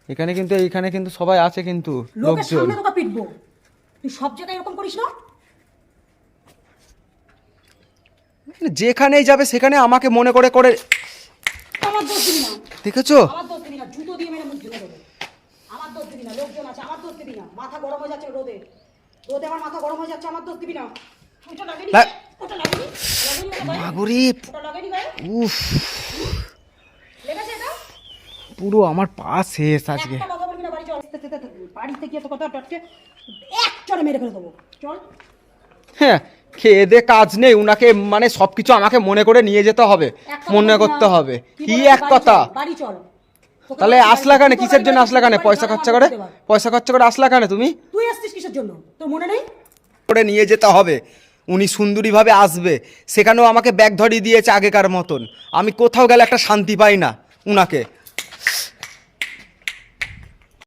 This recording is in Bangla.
এখানে কিন্তু সবাই আছে কিন্তু লোকের লোকজন। সামনে তোকে পিটবো, তুই সব জায়গায় এরকম করিস না। যেখানেই যাবে সেখানে আমাকে মনে করে করে আমার দোষ দিবি না, দেখেছো? আমার দোষ দিবি না, জুতো দিয়ে মেরে মুখ ধুয়ে দেবো। আমার দোষ দিবি না, লোকজন আছে, আমার দোষ দিবি না। মাথা গরম হয়ে যাচ্ছে রোদে, রোদে আমার মাথা গরম হয়ে যাচ্ছে, আমার দোষ দিবি না। ওটা লাগেনি, ওটা লাগেনি, লাগেনি ওটা গায়ে? মাগুরিপ, ওটা লাগেনি গায়ে? উফ, লেগেছে এটা? পুরো আমার পা শেষ আজকে। একটা কথা বলবি না, বাড়ি চল। বাড়িতে গিয়ে তো কথা টটকে এক চড়ে মেরে ফেলে দেবো, চল। হ্যাঁ, খেয়ে দে কাজ নেই, উনাকে মানে সবকিছু আমাকে মনে করে নিয়ে যেতে হবে, এক কথা মনে বলবি করতে না। হবে। কি বলবি? এক বাড়ি কথা? চল, বাড়ি চল। তোকে তাহলে বলছি আসলা বাড়ি কেন? চল। কিসের জন্য আসলা কেন? পয়সা খরচা করে, পয়সা খরচা করে আসলা কেন তুমি? তুই আসছিস কিসের জন্য, তোর মনে নেই? করে নিয়ে যেতে হবে, উনি সুন্দরীভাবে আসবে। সেখানেও আমাকে ব্যাগ ধরিয়ে দিয়েছে আগেকার মতন। আমি কোথাও গেলে একটা শান্তি পাই না উনাকে।